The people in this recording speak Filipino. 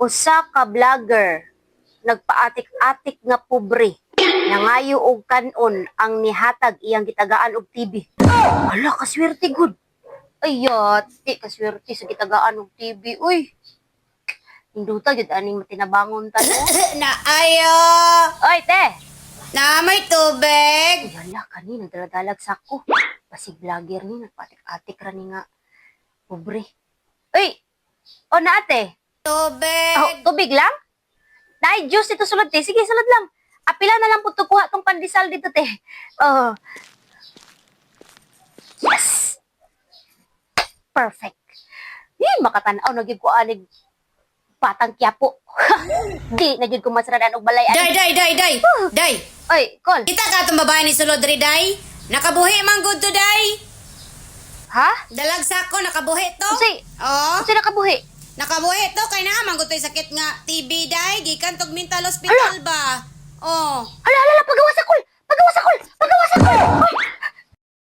Usa ka vlogger nagpaatik-atik nga pobre nangayo og kanon ang nihatag iyang gitagaan og TV. Ala, kaswerte gud. Ayat, di kaswerte sa gitagaan og TV. Uy, hinduta gid aning matinabangon ta no. Na ayo! Oy, te. Na may tubig! Ay, ala, kani nagdaladalag sa ako. Basig vlogger ni nagpaatik-atik ra ni nga pobre. Uy, o na ate. Tubig! Oh, tubig lang? Dahil juice dito sulod, te. Sige, sulod lang. Apila na lang po ito kuha tong pandesal dito, te. Oh. Yes! Perfect. Makatanaw, naging ko anig patang kiyapo. Di, naging ko masaradan og balay. Day! Day! Oy, call. Kita ka itong babae ni Sulod ri, Day? Nakabuhi man good to, Day? Ha? Dalag sa ako, nakabuhi to? Kasi, Oo. kasi nakabuhi. Nakabuhi to, kay na man good to sakit nga TB, Day? Gikan tog mental hospital ba?